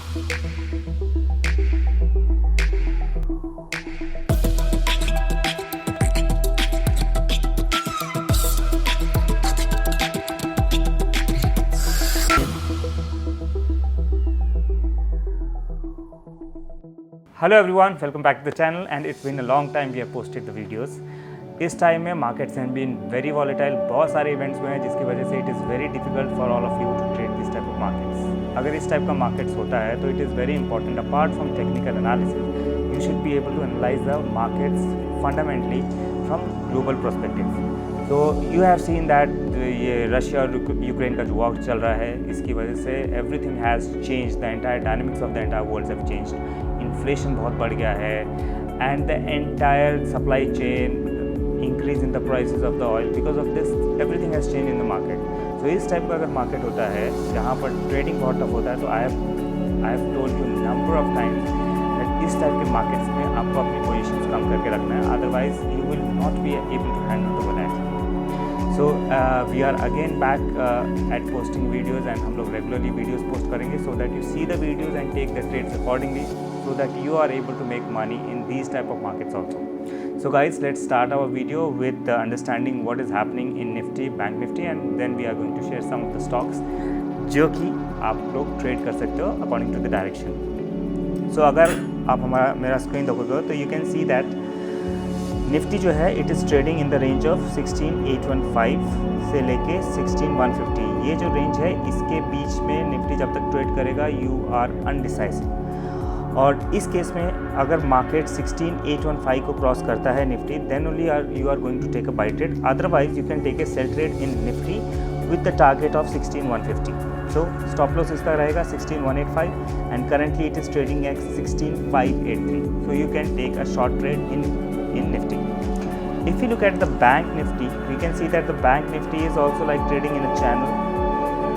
Hello everyone, welcome back to the channel and it's been a long time we have posted the videos. इस time में markets have been very volatile, बहुत सारे events हुए हैं जिसकी वजह से it is very difficult for all of you to trade this type of markets. अगर इस टाइप का मार्केट्स होता है तो it is very important, apart from technical analysis you should be able to analyse the markets fundamentally from global perspective. तो you have seen that ये Russia और Ukraine का जो वॉर चल रहा है, इसकी वजह से everything has change, the entire dynamics of the entire world have changed. Inflation बहुत बढ़ गया है and the entire supply chain increase in the prices of the oil, because of this everything has change in the market. So इस type का अगर market होता है जहाँ पर ट्रेडिंग बहुत टफ होता है, तो I have told you number of times that इस टाइप के मार्केट्स में आपको अपनी पोजीशंस कम करके रखना है, otherwise you will not be able to handle the volatility. So we are again back at posting videos and हम लोग regularly videos post करेंगे so that you see the videos and take the trades accordingly so that you are able to make money in these type of markets also. So guys, let's start our video with understanding what is happening in Nifty, Bank Nifty, and then we are going to share some of the stocks जो कि आप लोग trade कर सकते हो according to the direction. So अगर आप मेरा स्क्रीन देखोगे तो you can see that Nifty जो है it is trading in the range of 16,815 से लेके 16,150। ये जो रेंज है इसके बीच में निफ्टी जब तक ट्रेड करेगा यू आर अनडिसाइसिव। और इस केस में अगर मार्केट 16,815 को क्रॉस करता है Nifty, then only you are going to take a buy trade, otherwise you can take a sell trade in Nifty with the target of 16,150। So stop loss इसका रहेगा 16,185 and currently it is trading at 16,583। So you can take a short trade in Nifty. If you look at the Bank Nifty, we can see that the Bank Nifty is also like trading in a channel.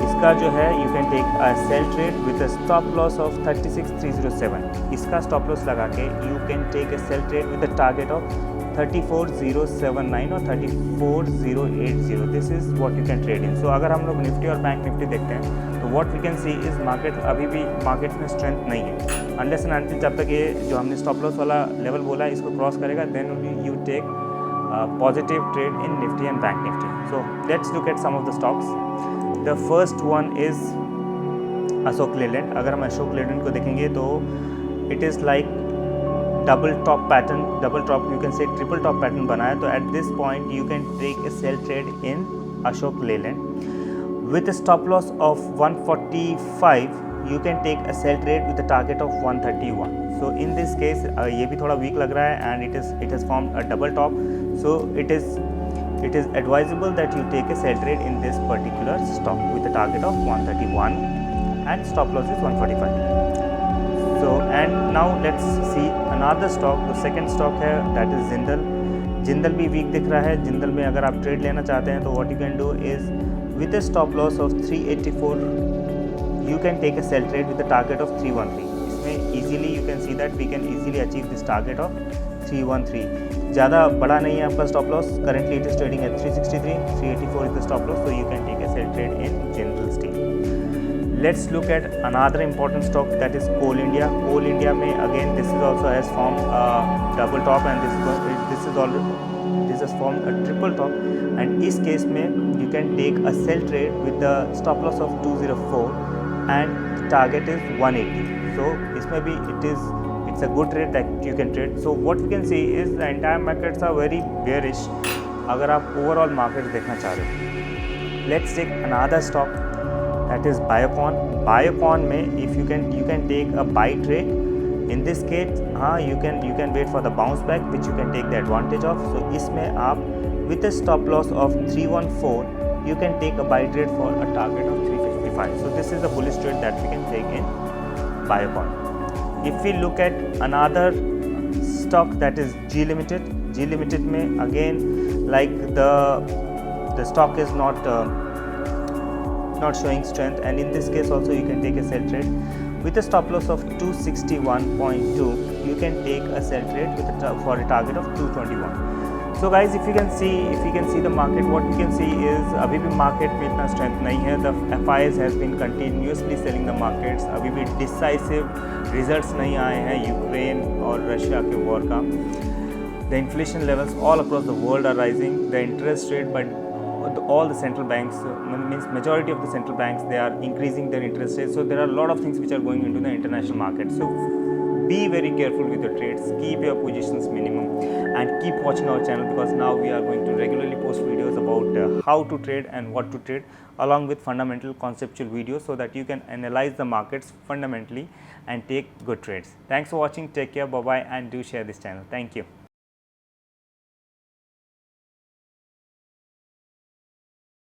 इसका जो है you can take a sell trade with a stop loss of 36,307. इसका stop loss लगा के you can take a sell trade with a target of 34,079 और 34,080. This is what you can trade in. So अगर हम लोग Nifty और bank Nifty देखते हैं तो what we can see is market अभी भी मार्केट में स्ट्रेंथ नहीं है, अनलेस एंड अनटिल जब तक ये जो हमने स्टॉप लॉस वाला लेवल बोला है इसको क्रॉस करेगा, then only you take positive trade in Nifty and bank Nifty. So let's look at some of the stocks. The first one is Ashok Leyland. अगर हम अशोक लेलैंड को देखेंगे तो it is like double top pattern, double top you can say triple top pattern बना है. तो at this point you can take a sell trade in Ashok Leyland with a stop loss of 145. You can take a sell trade with a target of 131. So in this case ये भी थोड़ा weak लग रहा है and it has formed a double top. So it is advisable that you take a sell trade in this particular stock with a target of 131 and stop loss is 145. So and now let's see another stock. The second stock है that is Jindal. Jindal भी week दिख रहा है. जिंदल में अगर आप trade लेना चाहते हैं तो what you can do is with a stop loss of 384 you can take a sell trade with a target of 313. इसमें easily you can see that we can easily achieve this target of 313. ज़्यादा बड़ा नहीं है आपका stop loss. Currently it is trading at 363. 384 is the stop loss, so you can take a sell trade in Jindal Steel. Let's look at another important stock that is Coal India. Coal India में again this is also has formed a double top and this has formed a triple top, and इस case में you can take a sell trade with the stop loss of 204 and the target is 180. So इसमें भी it's a good trade that you can trade. So what we can see is the entire markets are very bearish अगर आप overall market देखना चाह रहे हो. Let's take another stock that is Biocon. Biocon में if you can take a buy trade. In this case हाँ you can wait for the bounce back which you can take the advantage of. So इसमें आप with a stop loss of 314 you can take a buy trade for a target of 355. So this is a bullish trade that we can take in Biocon. If we look at another stock that is G Limited. G Limited में again like the stock is not showing strength, and in this case also you can take a sell trade with a stop loss of 261.2. You can take a sell trade with for a target of 221. So guys, if you can see the market, what we can see is अभी भी market में इतना strength नहीं है. The FIs has been continuously selling the markets. अभी भी decisive results नहीं आए हैं यूक्रेन और रशिया के war का. The inflation levels all across the world are rising. The interest rate, but all the central banks, means majority of the central banks, they are increasing their interest rates. So there are a lot of things which are going into the international market. So be very careful with your trades, keep your positions minimum, and keep watching our channel, because now we are going to regularly post videos about how to trade and what to trade, along with fundamental conceptual videos, so that you can analyze the markets fundamentally and take good trades. Thanks for watching. Take care. Bye bye, and do share this channel. Thank you.